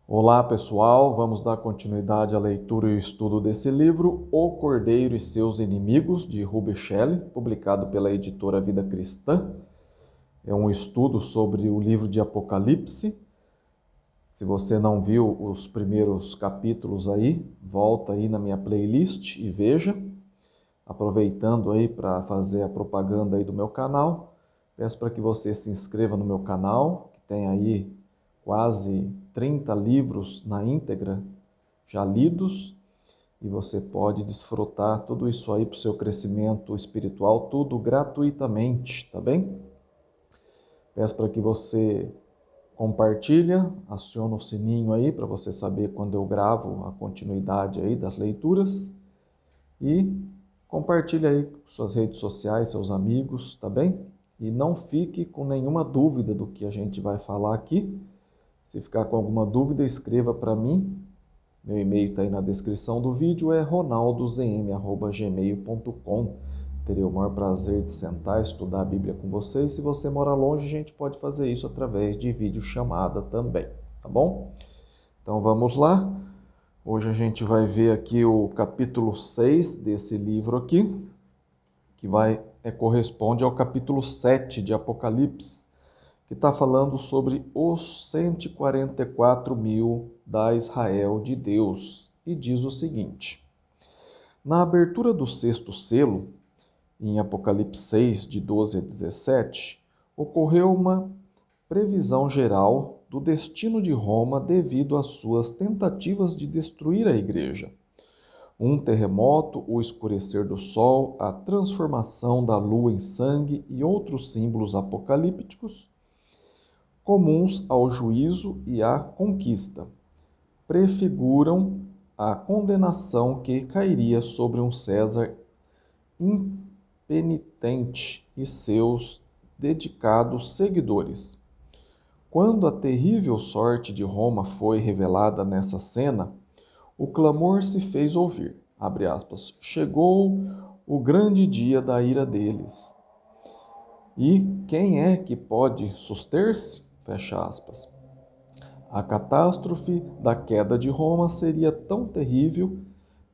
Olá pessoal, vamos dar continuidade à leitura e estudo desse livro, O Cordeiro e Seus Inimigos, de Ruby Shelley, publicado pela editora Vida Cristã. É um estudo sobre o livro de Apocalipse. Se você não viu os primeiros capítulos aí, volta aí na minha playlist e veja. Aproveitando aí para fazer a propaganda aí do meu canal, peço para que você se inscreva no meu canal, que tem aí quase 30 livros na íntegra já lidos, e você pode desfrutar tudo isso aí para o seu crescimento espiritual, tudo gratuitamente, tá bem? Peço para que você compartilha, aciona o sininho aí para você saber quando eu gravo a continuidade aí das leituras e compartilha aí com suas redes sociais, seus amigos, tá bem? E não fique com nenhuma dúvida do que a gente vai falar aqui. Se ficar com alguma dúvida, escreva para mim. Meu e-mail está aí na descrição do vídeo, é ronaldozm@gmail.com. Terei o maior prazer de sentar e estudar a Bíblia com vocês. Se você mora longe, a gente pode fazer isso através de videochamada também, tá bom? Então vamos lá. Hoje a gente vai ver aqui o capítulo 6 desse livro aqui, que corresponde ao capítulo 7 de Apocalipse, que está falando sobre os 144 mil da Israel de Deus. E diz o seguinte: na abertura do sexto selo, em Apocalipse 6, de 12 a 17, ocorreu uma previsão geral do destino de Roma devido às suas tentativas de destruir a igreja. Um terremoto, o escurecer do sol, a transformação da lua em sangue e outros símbolos apocalípticos, comuns ao juízo e à conquista, prefiguram a condenação que cairia sobre um César impenitente e seus dedicados seguidores. Quando a terrível sorte de Roma foi revelada nessa cena, o clamor se fez ouvir. Abre aspas. Chegou o grande dia da ira deles. E quem é que pode suster-se? Fecha aspas. A catástrofe da queda de Roma seria tão terrível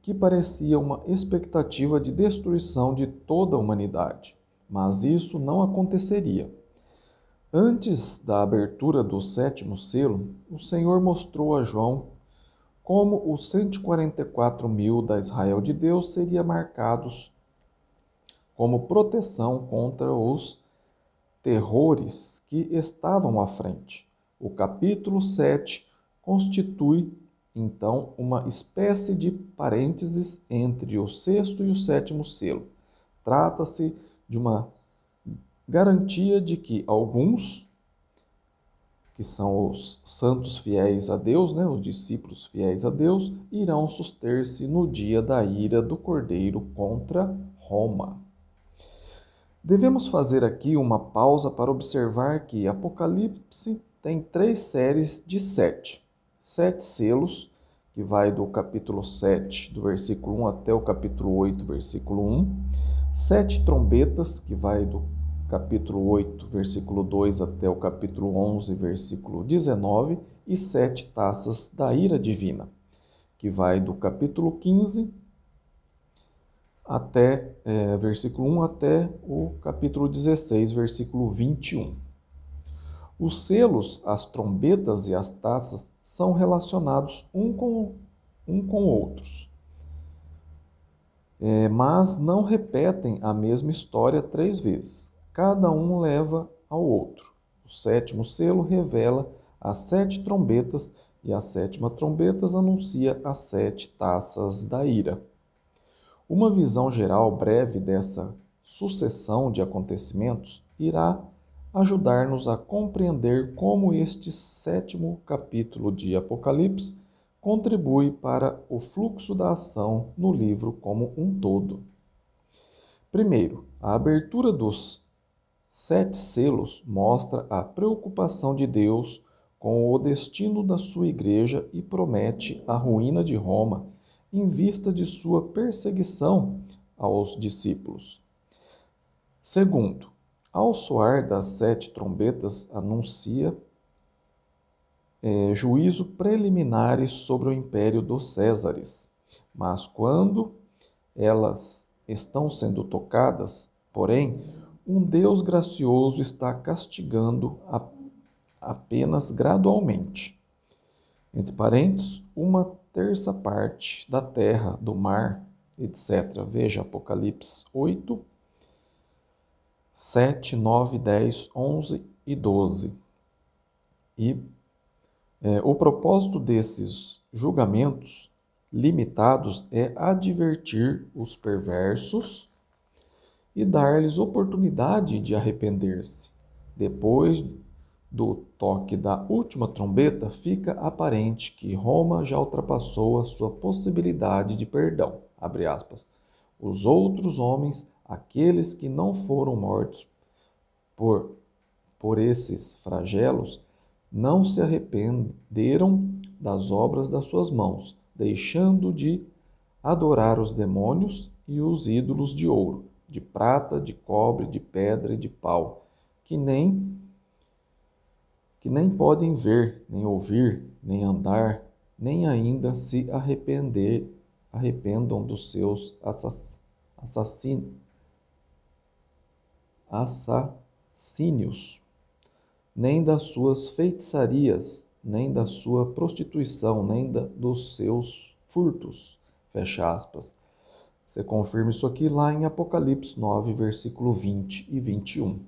que parecia uma expectativa de destruição de toda a humanidade. Mas isso não aconteceria. Antes da abertura do sétimo selo, o Senhor mostrou a João como os 144 mil da Israel de Deus seriam marcados como proteção contra os terrores que estavam à frente. O capítulo 7 constitui, então, uma espécie de parênteses entre o sexto e o sétimo selo. Trata-se de uma garantia de que alguns, que são os santos fiéis a Deus, né, os discípulos fiéis a Deus, irão suster-se no dia da ira do Cordeiro contra Roma. Devemos fazer aqui uma pausa para observar que Apocalipse tem 3 séries de 7. 7 selos, que vai do capítulo 7, do versículo 1 até o capítulo 8, versículo 1. 7 trombetas, que vai do capítulo 8, versículo 2 até o capítulo 11, versículo 19. E 7 taças da ira divina, que vai do capítulo 15 até versículo 1 até o capítulo 16, versículo 21. Os selos, as trombetas e as taças são relacionados um com outros, mas não repetem a mesma história 3 vezes. Cada um leva ao outro. O sétimo selo revela as 7 trombetas e a 7ª trombeta anuncia as 7 taças da ira. Uma visão geral breve dessa sucessão de acontecimentos irá ajudar-nos a compreender como este 7º capítulo de Apocalipse contribui para o fluxo da ação no livro como um todo. Primeiro, a abertura dos 7 selos mostra a preocupação de Deus com o destino da sua igreja e promete a ruína de Roma em vista de sua perseguição aos discípulos. Segundo, ao soar das 7 trombetas, anuncia juízo preliminares sobre o império dos Césares. Mas quando elas estão sendo tocadas, porém, um Deus gracioso está castigando apenas gradualmente. Entre parênteses, uma terça parte da terra, do mar, etc. Veja Apocalipse 8, 7, 9, 10, 11 e 12. E o propósito desses julgamentos limitados é advertir os perversos e dar-lhes oportunidade de arrepender-se. Depois do toque da última trombeta, fica aparente que Roma já ultrapassou a sua possibilidade de perdão. Abre aspas. Os outros homens, aqueles que não foram mortos por esses flagelos, não se arrependeram das obras das suas mãos, deixando de adorar os demônios e os ídolos de ouro, de prata, de cobre, de pedra e de pau, que nem podem ver, nem ouvir, nem andar, nem ainda se arrependam dos seus assassínios, nem das suas feitiçarias, nem da sua prostituição, nem dos seus furtos. Fecha aspas. Você confirma isso aqui lá em Apocalipse 9, versículo 20 e 21.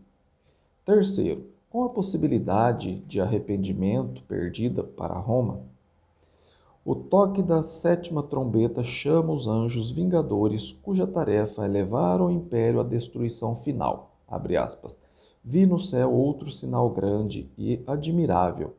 Terceiro, com a possibilidade de arrependimento perdida para Roma, o toque da sétima trombeta chama os anjos vingadores, cuja tarefa é levar o império à destruição final. Abre aspas. Vi no céu outro sinal grande e admirável.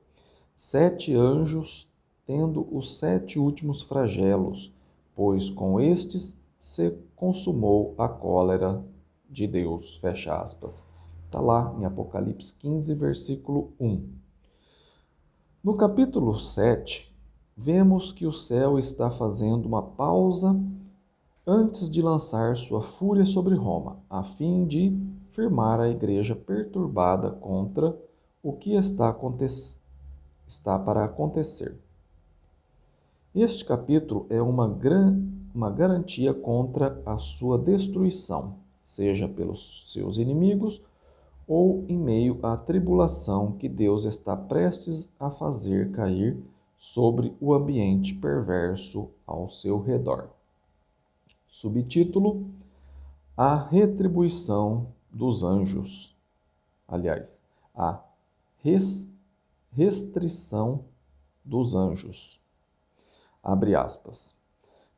7 anjos tendo os 7 últimos flagelos, pois com estes se consumou a cólera de Deus. Fecha aspas. Está lá em Apocalipse 15, versículo 1. No capítulo 7, vemos que o céu está fazendo uma pausa antes de lançar sua fúria sobre Roma, a fim de firmar a igreja perturbada contra o que está para acontecer. Este capítulo é uma garantia contra a sua destruição, seja pelos seus inimigos ou em meio à tribulação que Deus está prestes a fazer cair sobre o ambiente perverso ao seu redor. Subtítulo: A retribuição dos anjos. Aliás, a restrição dos anjos. Abre aspas.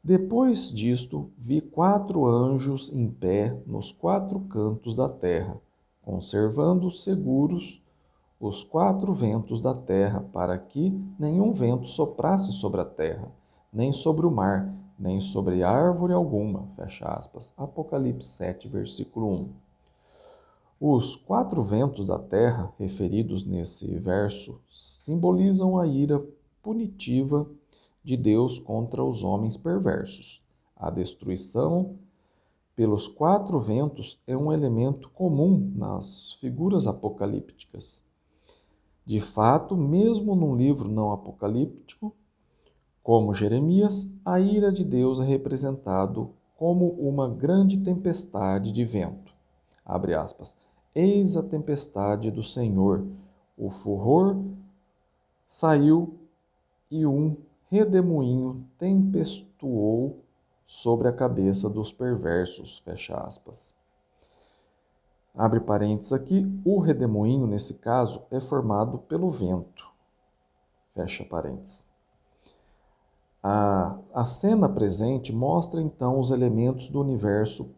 Depois disto, vi 4 anjos em pé nos 4 cantos da terra, conservando seguros os 4 ventos da terra, para que nenhum vento soprasse sobre a terra, nem sobre o mar, nem sobre árvore alguma. Fecha aspas. Apocalipse 7, versículo 1. Os 4 ventos da terra, referidos nesse verso, simbolizam a ira punitiva de Deus contra os homens perversos. A destruição pelos 4 ventos é um elemento comum nas figuras apocalípticas. De fato, mesmo num livro não apocalíptico, como Jeremias, a ira de Deus é representado como uma grande tempestade de vento. Abre aspas. Eis a tempestade do Senhor, o furor saiu e um redemoinho tempestuou sobre a cabeça dos perversos. Fecha aspas. Abre parênteses aqui, o redemoinho, nesse caso, é formado pelo vento. Fecha parênteses. A cena presente mostra, então, os elementos do universo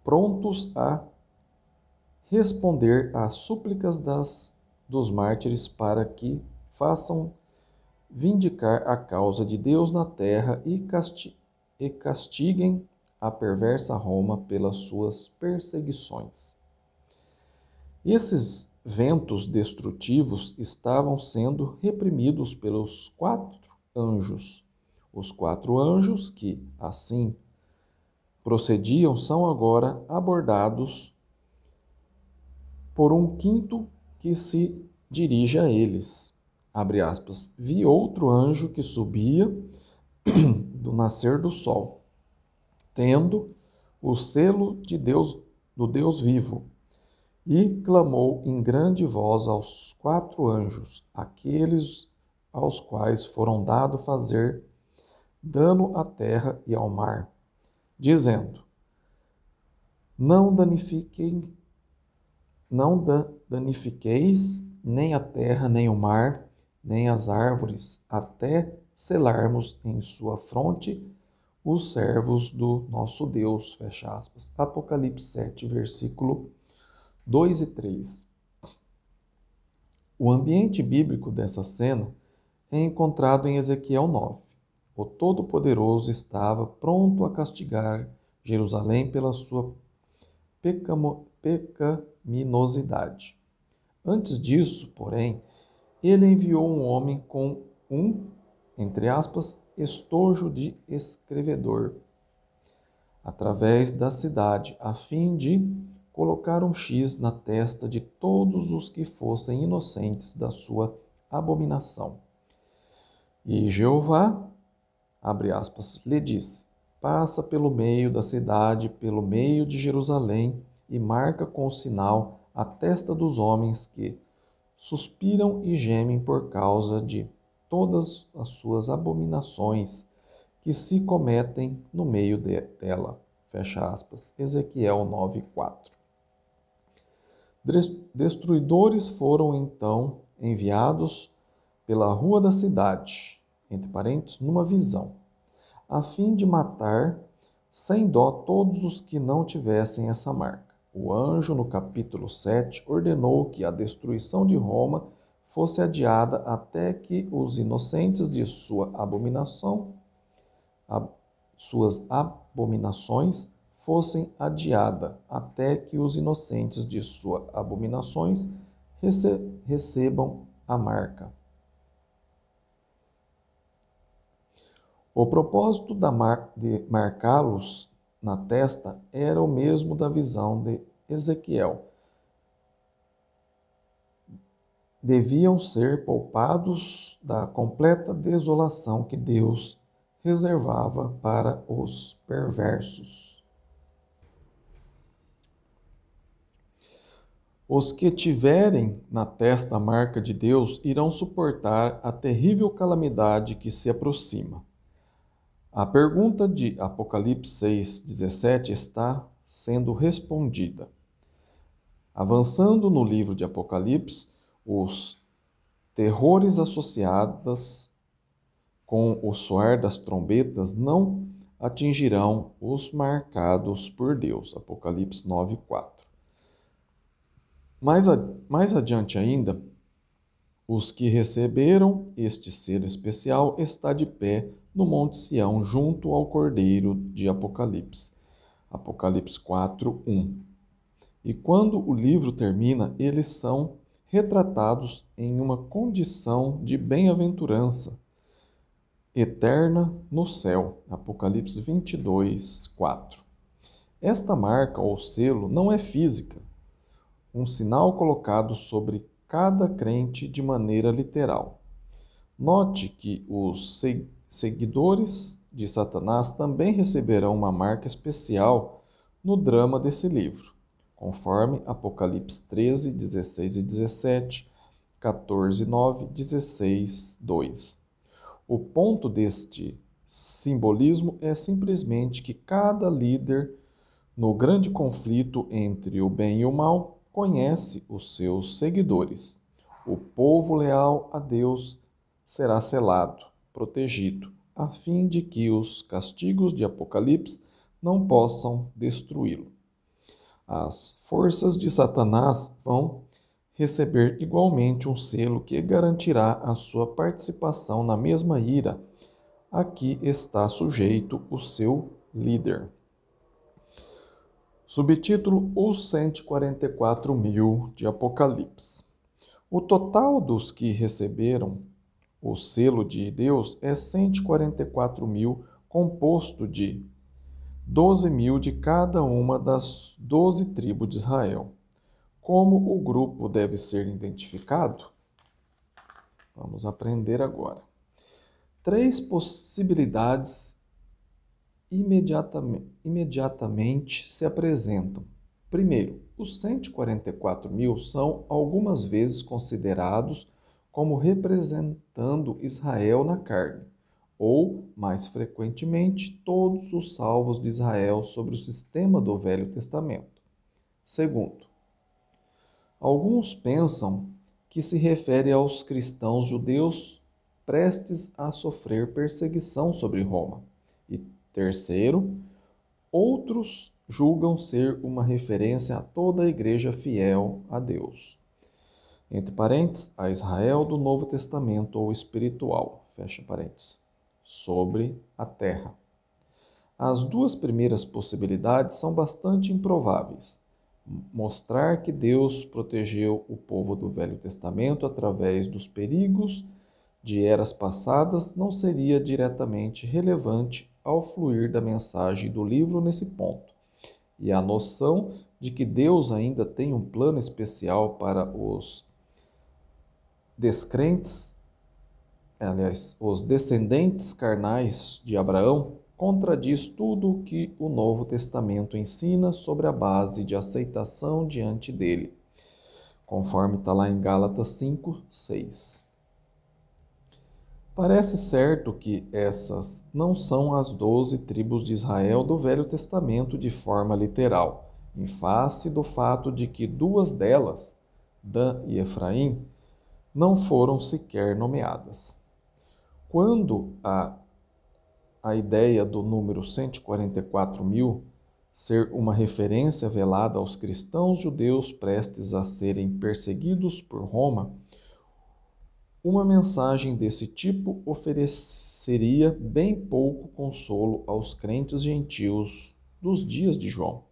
prontos a responder às súplicas dos mártires para que façam vindicar a causa de Deus na terra e castiguem a perversa Roma pelas suas perseguições. Esses ventos destrutivos estavam sendo reprimidos pelos 4 anjos. Os 4 anjos que, assim, procediam são agora abordados por um quinto que se dirige a eles. Abre aspas. Vi outro anjo que subia do nascer do sol, tendo o selo de Deus, do Deus vivo, e clamou em grande voz aos 4 anjos, aqueles aos quais foram dado fazer dano à terra e ao mar, dizendo: Não danifiqueis nem a terra, nem o mar, nem as árvores, até selarmos em sua fronte os servos do nosso Deus. Fecha aspas. Apocalipse 7, versículo 2 e 3. O ambiente bíblico dessa cena é encontrado em Ezequiel 9. O Todo-Poderoso estava pronto a castigar Jerusalém pela sua pecaminosidade. Antes disso, porém, ele enviou um homem com entre aspas, estojo de escrevedor, através da cidade, a fim de colocar um X na testa de todos os que fossem inocentes da sua abominação. E Jeová, abre aspas, lhe disse: passa pelo meio da cidade, pelo meio de Jerusalém, e marca com o sinal a testa dos homens que suspiram e gemem por causa de todas as suas abominações que se cometem no meio dela. Fecha aspas. Ezequiel 9:4. Destruidores foram então enviados pela rua da cidade, entre parênteses, numa visão, a fim de matar sem dó todos os que não tivessem essa marca. O anjo, no capítulo 7, ordenou que a destruição de Roma fosse adiada até que os inocentes de suas abominações fossem adiada, até que os inocentes de suas abominações recebam a marca. O propósito de marcá-los na testa era o mesmo da visão de Ezequiel. Deviam ser poupados da completa desolação que Deus reservava para os perversos. Os que tiverem na testa a marca de Deus irão suportar a terrível calamidade que se aproxima. A pergunta de Apocalipse 6:17 está sendo respondida. Avançando no livro de Apocalipse, os terrores associados com o soar das trombetas não atingirão os marcados por Deus. Apocalipse 9:4. Mais adiante ainda, os que receberam este selo especial está de pé no Monte Sião, junto ao Cordeiro de Apocalipse. Apocalipse 4:1. E quando o livro termina, eles são retratados em uma condição de bem-aventurança eterna no céu. Apocalipse 22:4. Esta marca ou selo não é física, um sinal colocado sobre cada crente de maneira literal. Note que os seguidores de Satanás também receberão uma marca especial no drama desse livro, conforme Apocalipse 13, 16 e 17, 14, 9, 16, 2. O ponto deste simbolismo é simplesmente que cada líder no grande conflito entre o bem e o mal conhece os seus seguidores. O povo leal a Deus será selado, protegido, a fim de que os castigos de Apocalipse não possam destruí-lo. As forças de Satanás vão receber igualmente um selo que garantirá a sua participação na mesma ira a que está sujeito o seu líder. Subtítulo: Os 144.000 de Apocalipse. O total dos que receberam o selo de Deus é 144.000, composto de 12.000 de cada uma das 12 tribos de Israel. Como o grupo deve ser identificado? Vamos aprender agora. Três possibilidades imediatamente se apresentam. Primeiro, os 144 mil são algumas vezes considerados como representando Israel na carne, ou, mais frequentemente, todos os salvos de Israel sobre o sistema do Velho Testamento. Segundo, alguns pensam que se refere aos cristãos judeus prestes a sofrer perseguição sobre Roma. E terceiro, outros julgam ser uma referência a toda a igreja fiel a Deus. Entre parênteses, a Israel do Novo Testamento ou espiritual, fecha parênteses, sobre a terra. As duas primeiras possibilidades são bastante improváveis. Mostrar que Deus protegeu o povo do Velho Testamento através dos perigos de eras passadas não seria diretamente relevante ao fluir da mensagem do livro nesse ponto. E a noção de que Deus ainda tem um plano especial para os descrentes, os descendentes carnais de Abraão, contradiz tudo o que o Novo Testamento ensina sobre a base de aceitação diante dele, conforme está lá em Gálatas 5, 6. Parece certo que essas não são as 12 tribos de Israel do Velho Testamento de forma literal, em face do fato de que duas delas, Dan e Efraim, não foram sequer nomeadas. Quando a ideia do número 144 mil ser uma referência velada aos cristãos judeus prestes a serem perseguidos por Roma, uma mensagem desse tipo ofereceria bem pouco consolo aos crentes gentios dos dias de João.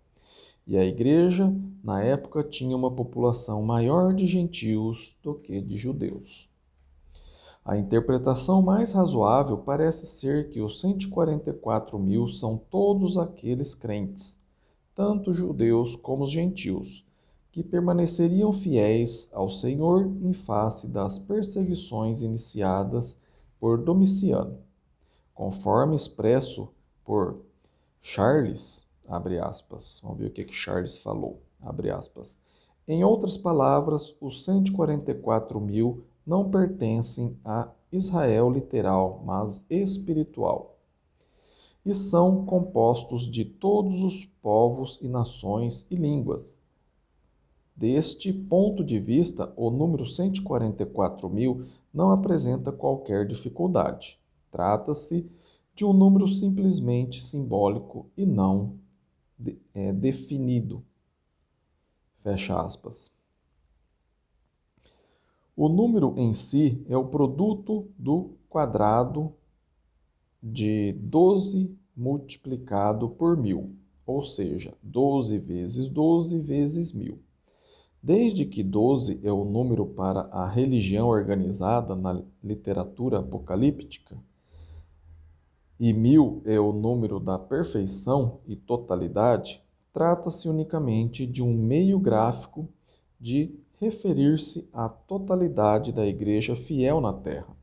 E a igreja, na época, tinha uma população maior de gentios do que de judeus. A interpretação mais razoável parece ser que os 144 mil são todos aqueles crentes, tanto judeus como os gentios, que permaneceriam fiéis ao Senhor em face das perseguições iniciadas por Domiciano, conforme expresso por Charles, abre aspas. Vamos ver o que Charles falou, abre aspas. Em outras palavras, os 144 mil não pertencem a Israel literal, mas espiritual, e são compostos de todos os povos e nações e línguas. Deste ponto de vista, o número 144 mil não apresenta qualquer dificuldade. Trata-se de um número simplesmente simbólico e não definido. Fecha aspas. O número em si é o produto do quadrado de 12 multiplicado por 1000, ou seja, 12 vezes 12 vezes 1000. Desde que 12 é o número para a religião organizada na literatura apocalíptica e 1000 é o número da perfeição e totalidade, trata-se unicamente de um meio gráfico de referir-se à totalidade da igreja fiel na terra.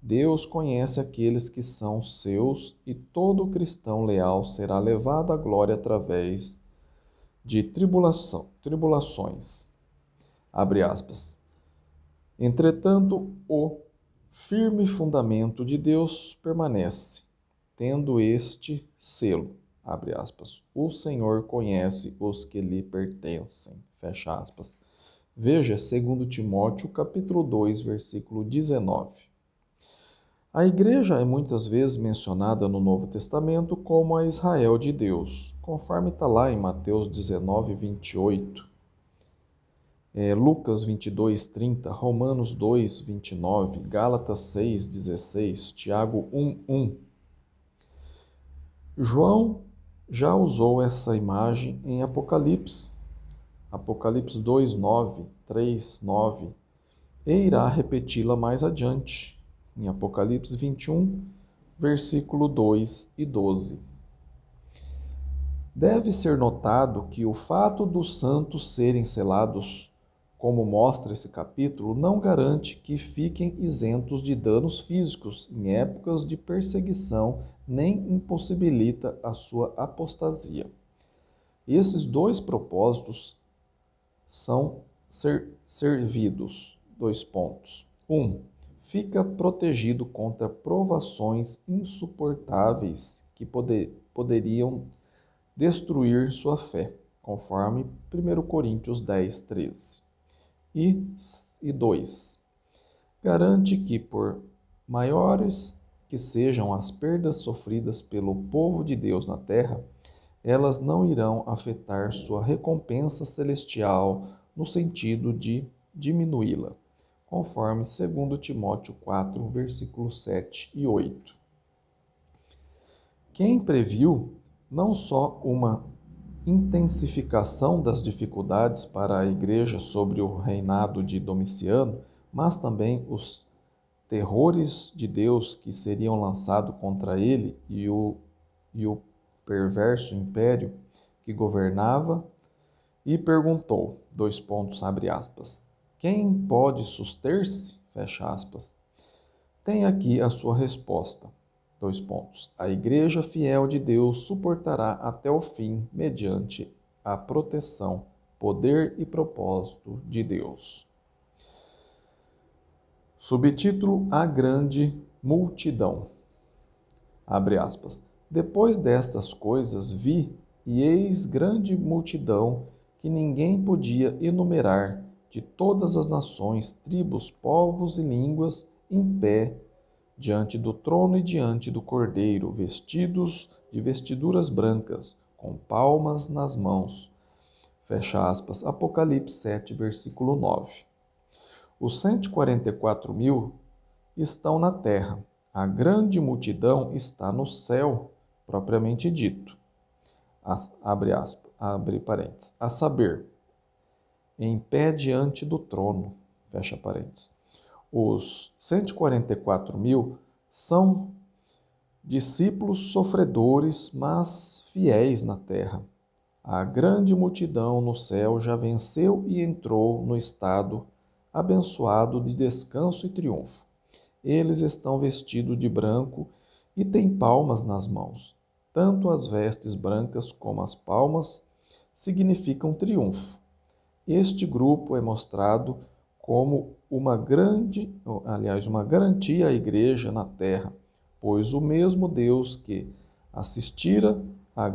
Deus conhece aqueles que são seus e todo cristão leal será levado à glória através de tribulações. Abre aspas. Entretanto, o firme fundamento de Deus permanece, tendo este selo. Abre aspas. O Senhor conhece os que lhe pertencem. Fecha aspas. Veja 2 Timóteo, capítulo 2, versículo 19. A igreja é muitas vezes mencionada no Novo Testamento como a Israel de Deus, conforme está lá em Mateus 19, 28, Lucas 22, 30, Romanos 2, 29, Gálatas 6, 16, Tiago 1, 1. João já usou essa imagem em Apocalipse 2, 9, 3, 9, e irá repeti-la mais adiante, em Apocalipse 21, versículo 2 e 12. Deve ser notado que o fato dos santos serem selados como mostra esse capítulo, não garante que fiquem isentos de danos físicos em épocas de perseguição, nem impossibilita a sua apostasia. Esses dois propósitos são servidos. 1. Fica protegido contra provações insuportáveis que poderiam destruir sua fé, conforme 1 Coríntios 10, 13. E 2. Garante que, por maiores que sejam as perdas sofridas pelo povo de Deus na terra, elas não irão afetar sua recompensa celestial no sentido de diminuí-la, conforme 2 Timóteo 4, versículos 7 e 8. Quem previu não só uma intensificação das dificuldades para a igreja sobre o reinado de Domiciano, mas também os terrores de Deus que seriam lançados contra ele e o perverso império que governava, e perguntou, abre aspas, quem pode suster-se? Fecha aspas. Tem aqui a sua resposta. A igreja fiel de Deus suportará até o fim mediante a proteção, poder e propósito de Deus. Subtítulo: A grande multidão. Abre aspas. Depois destas coisas vi, e eis grande multidão que ninguém podia enumerar, de todas as nações, tribos, povos e línguas, em pé, diante do trono e diante do Cordeiro, vestidos de vestiduras brancas, com palmas nas mãos. Fecha aspas. Apocalipse 7, versículo 9. Os 144.000 estão na terra. A grande multidão está no céu, propriamente dito. Abre parênteses. A saber, em pé diante do trono. Fecha parênteses. Os 144.000 são discípulos sofredores, mas fiéis na terra. A grande multidão no céu já venceu e entrou no estado abençoado de descanso e triunfo. Eles estão vestidos de branco e têm palmas nas mãos. Tanto as vestes brancas como as palmas significam triunfo. Este grupo é mostrado como uma garantia à igreja na terra, pois o mesmo Deus que assistira a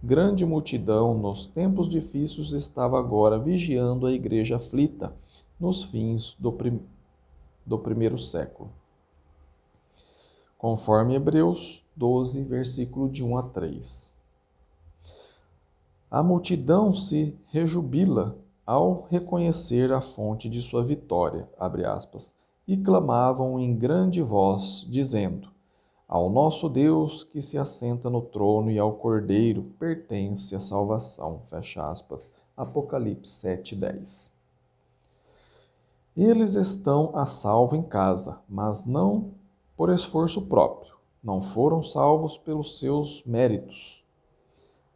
grande multidão nos tempos difíceis estava agora vigiando a igreja aflita nos fins do primeiro século. Conforme Hebreus 12, versículo de 1 a 3. A multidão se rejubila ao reconhecer a fonte de sua vitória, abre aspas, e clamavam em grande voz, dizendo: Ao nosso Deus que se assenta no trono e ao Cordeiro pertence a salvação, fecha aspas. Apocalipse 7, 10. Eles estão a salvo em casa, mas não por esforço próprio. Não foram salvos pelos seus méritos,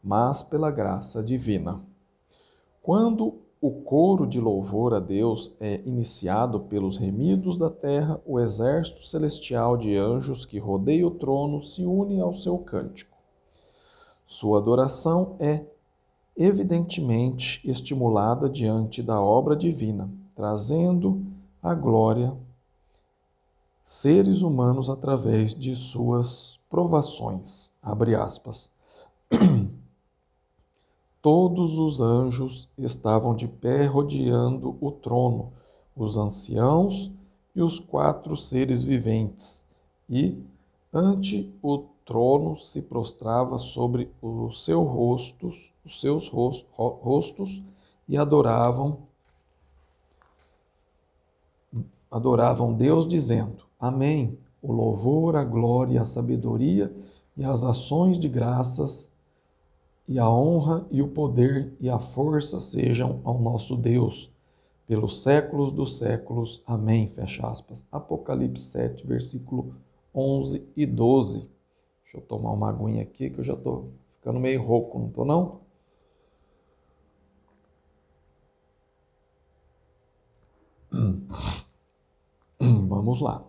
mas pela graça divina. Quando o coro de louvor a Deus é iniciado pelos remidos da terra, o exército celestial de anjos que rodeia o trono se une ao seu cântico. Sua adoração é evidentemente estimulada diante da obra divina, trazendo à glória seres humanos através de suas provações. Abre aspas. Todos os anjos estavam de pé rodeando o trono, os anciãos e os 4 seres viventes, e ante o trono se prostrava sobre os seus rostos e adoravam Deus dizendo: Amém. O louvor, a glória, a sabedoria e as ações de graças e a honra e o poder e a força sejam ao nosso Deus, pelos séculos dos séculos. Amém. Fecha aspas. Apocalipse 7, versículo 11 e 12. Deixa eu tomar uma aguinha aqui que eu já estou ficando meio rouco, não estou não? Vamos lá.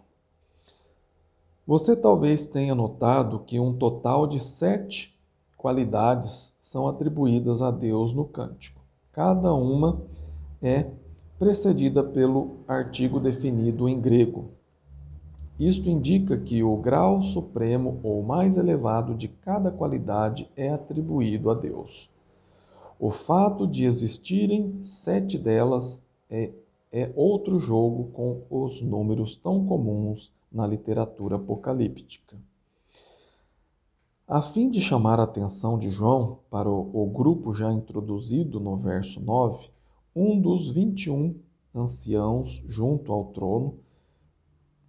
Você talvez tenha notado que um total de 7 qualidades são atribuídas a Deus no cântico. Cada uma é precedida pelo artigo definido em grego. Isto indica que o grau supremo ou mais elevado de cada qualidade é atribuído a Deus. O fato de existirem 7 delas é outro jogo com os números tão comuns na literatura apocalíptica. A fim de chamar a atenção de João para o grupo já introduzido no verso 9, um dos 21 anciãos junto ao trono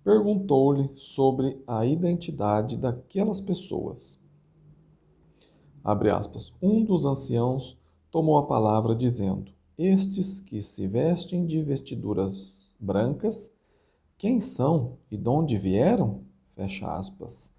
perguntou-lhe sobre a identidade daquelas pessoas. Abre aspas. Um dos anciãos tomou a palavra dizendo: Estes que se vestem de vestiduras brancas, quem são e de onde vieram? Fecha aspas.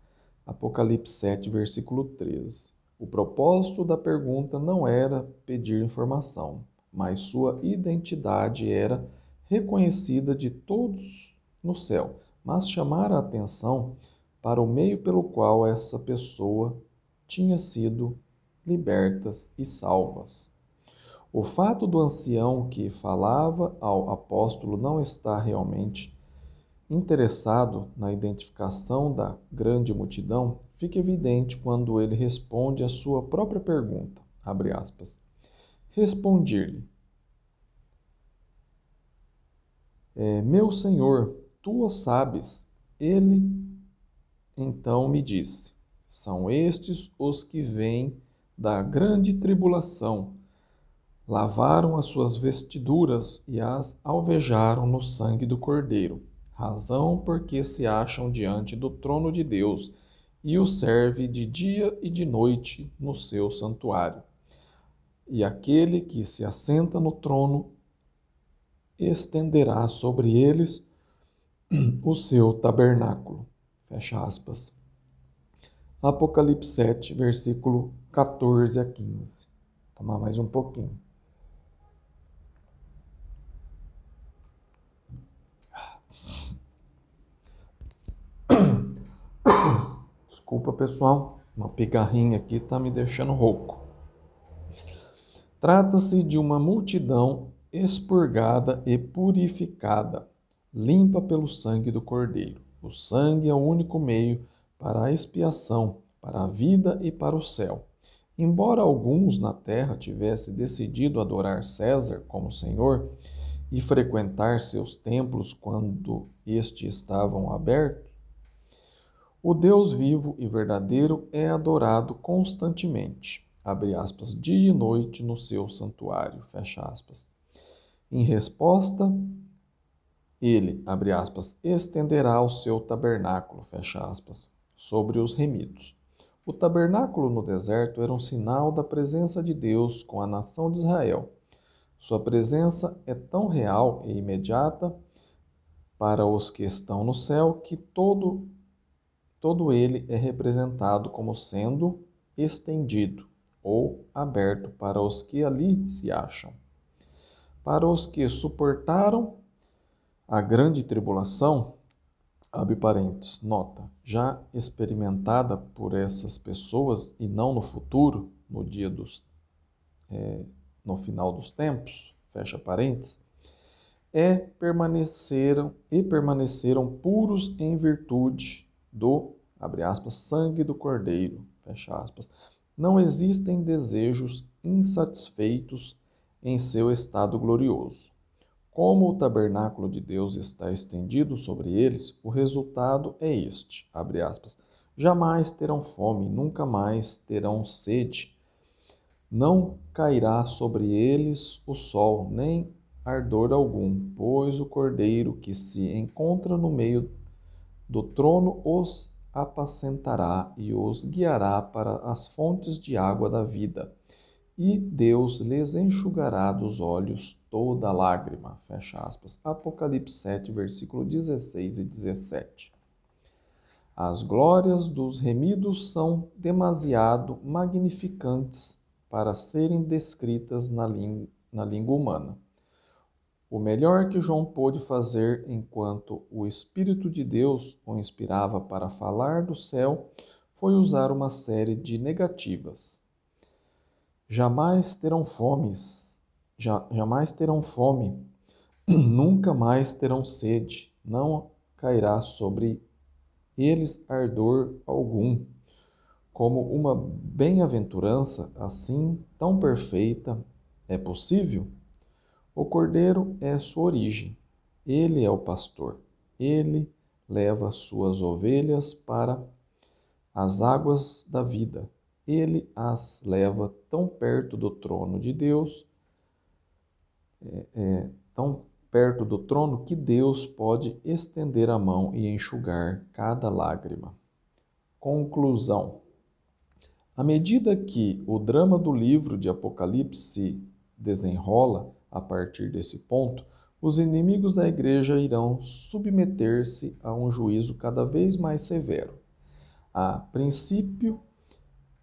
Apocalipse 7, versículo 13. O propósito da pergunta não era pedir informação, mas sua identidade era reconhecida de todos no céu, mas chamar a atenção para o meio pelo qual essa pessoa tinha sido libertas e salvas. O fato do ancião que falava ao apóstolo não estar realmente interessado na identificação da grande multidão fica evidente quando ele responde à sua própria pergunta. Abre aspas. Respondi-lhe: Meu senhor, tu o sabes. Ele então me disse: São estes os que vêm da grande tribulação. Lavaram as suas vestiduras e as alvejaram no sangue do Cordeiro, razão porque se acham diante do trono de Deus e o serve de dia e de noite no seu santuário. E aquele que se assenta no trono estenderá sobre eles o seu tabernáculo. Fecha aspas. Apocalipse 7, versículo 14 a 15. Tomar mais um pouquinho. Desculpa, pessoal, uma pigarrinha aqui está me deixando rouco. Trata-se de uma multidão expurgada e purificada, limpa pelo sangue do Cordeiro. O sangue é o único meio para a expiação, para a vida e para o céu. Embora alguns na terra tivessem decidido adorar César como Senhor e frequentar seus templos quando estes estavam abertos, o Deus vivo e verdadeiro é adorado constantemente, abre aspas, dia e noite no seu santuário, fecha aspas. Em resposta, ele, abre aspas, estenderá o seu tabernáculo, fecha aspas, sobre os remidos. O tabernáculo no deserto era um sinal da presença de Deus com a nação de Israel. Sua presença é tão real e imediata para os que estão no céu que todo ele é representado como sendo estendido ou aberto para os que ali se acham. Para os que suportaram a grande tribulação, abre parênteses, nota, já experimentada por essas pessoas e não no futuro, no final dos tempos, fecha parênteses, permaneceram puros em virtude do, abre aspas, sangue do Cordeiro, fecha aspas. Não existem desejos insatisfeitos em seu estado glorioso. Como o tabernáculo de Deus está estendido sobre eles, o resultado é este, abre aspas, jamais terão fome, nunca mais terão sede. Não cairá sobre eles o sol, nem ardor algum, pois o Cordeiro que se encontra no meio do trono os apacentará e os guiará para as fontes de água da vida. E Deus lhes enxugará dos olhos toda lágrima. Fecha aspas. Apocalipse 7, versículo 16 e 17. As glórias dos remidos são demasiado magnificantes para serem descritas na língua humana. O melhor que João pôde fazer enquanto o Espírito de Deus o inspirava para falar do céu foi usar uma série de negativas. Jamais terão fomes, jamais terão fome, nunca mais terão sede, não cairá sobre eles ardor algum. Como uma bem-aventurança assim tão perfeita é possível? O cordeiro é sua origem. Ele é o pastor. Ele leva suas ovelhas para as águas da vida. Ele as leva tão perto do trono de Deus, tão perto do trono que Deus pode estender a mão e enxugar cada lágrima. Conclusão. À medida que o drama do livro de Apocalipse se desenrola a partir desse ponto, os inimigos da igreja irão submeter-se a um juízo cada vez mais severo. A princípio,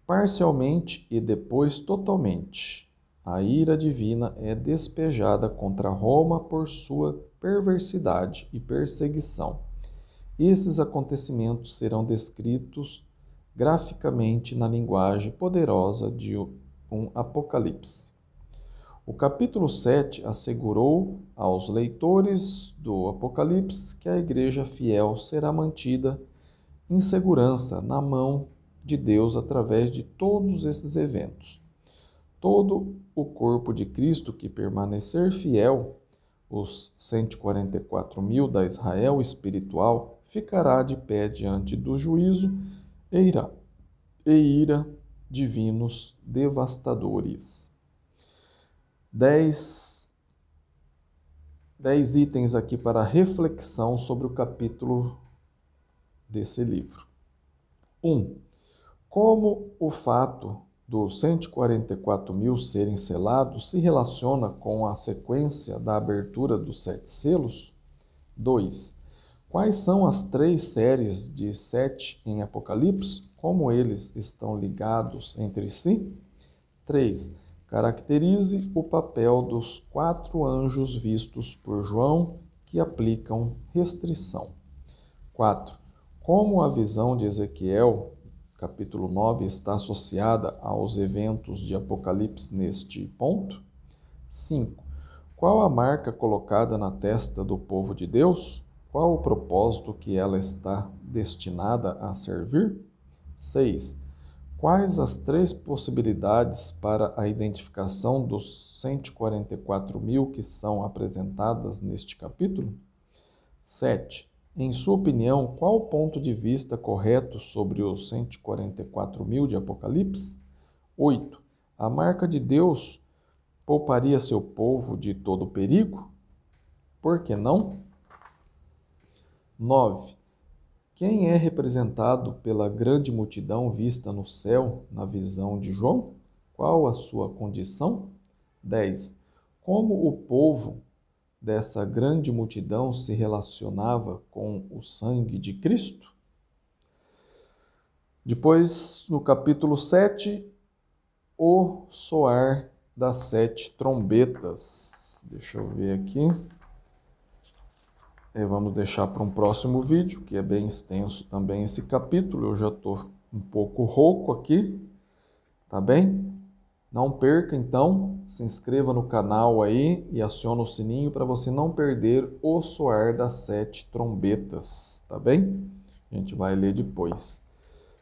parcialmente e depois totalmente. A ira divina é despejada contra Roma por sua perversidade e perseguição. Esses acontecimentos serão descritos graficamente na linguagem poderosa de um Apocalipse. O capítulo 7 assegurou aos leitores do Apocalipse que a igreja fiel será mantida em segurança na mão de Deus através de todos esses eventos. Todo o corpo de Cristo que permanecer fiel, os 144.000 da Israel espiritual, ficará de pé diante do juízo e ira divinos devastadores. 10 itens aqui para reflexão sobre o capítulo desse livro. 1. Como o fato dos 144.000 serem selados se relaciona com a sequência da abertura dos 7 selos? 2. Quais são as 3 séries de 7 em Apocalipse? Como eles estão ligados entre si? 3. Caracterize o papel dos 4 anjos vistos por João que aplicam restrição. 4. Como a visão de Ezequiel, capítulo 9, está associada aos eventos de Apocalipse neste ponto? 5. Qual a marca colocada na testa do povo de Deus? Qual o propósito que ela está destinada a servir? 6. Quais as 3 possibilidades para a identificação dos 144.000 que são apresentadas neste capítulo? 7. Em sua opinião, qual o ponto de vista correto sobre os 144.000 de Apocalipse? 8. A marca de Deus pouparia seu povo de todo perigo? Por que não? 9. Quem é representado pela grande multidão vista no céu na visão de João? Qual a sua condição? 10. Como o povo dessa grande multidão se relacionava com o sangue de Cristo? Depois, no capítulo 7, o soar das 7 trombetas. Deixa eu ver aqui. Vamos deixar para um próximo vídeo, que é bem extenso também esse capítulo. Eu já estou um pouco rouco aqui, tá bem? Não perca, então, se inscreva no canal aí e acione o sininho para você não perder o soar das 7 trombetas, tá bem? A gente vai ler depois.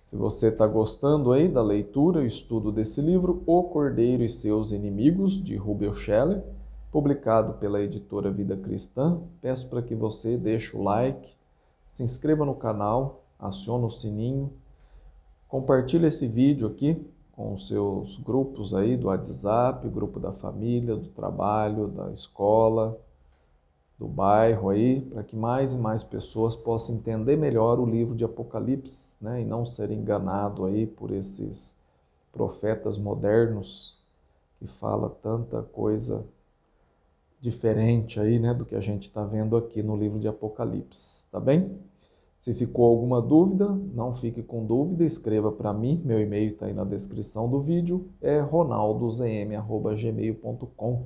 Se você está gostando aí da leitura e estudo desse livro, O Cordeiro e Seus Inimigos, de Rubel Scheller, publicado pela editora Vida Cristã, peço para que você deixe o like, se inscreva no canal, acione o sininho, compartilhe esse vídeo aqui com os seus grupos aí do WhatsApp, grupo da família, do trabalho, da escola, do bairro aí, para que mais e mais pessoas possam entender melhor o livro de Apocalipse, né, e não ser enganado aí por esses profetas modernos que falam tanta coisa diferente aí, né, do que a gente está vendo aqui no livro de Apocalipse, tá bem? Se ficou alguma dúvida, não fique com dúvida, escreva para mim, meu e-mail está aí na descrição do vídeo, é ronaldozm@gmail.com.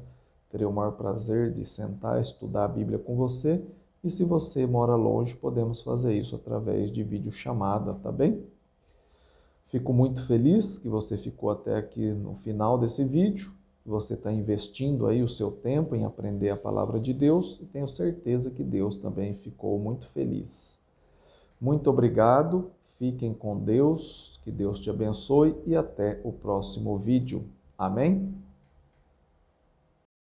Terei o maior prazer de sentar e estudar a Bíblia com você. E se você mora longe, podemos fazer isso através de videochamada, tá bem? Fico muito feliz que você ficou até aqui no final desse vídeo, que você está investindo aí o seu tempo em aprender a palavra de Deus, e tenho certeza que Deus também ficou muito feliz. Muito obrigado, fiquem com Deus, que Deus te abençoe e até o próximo vídeo. Amém?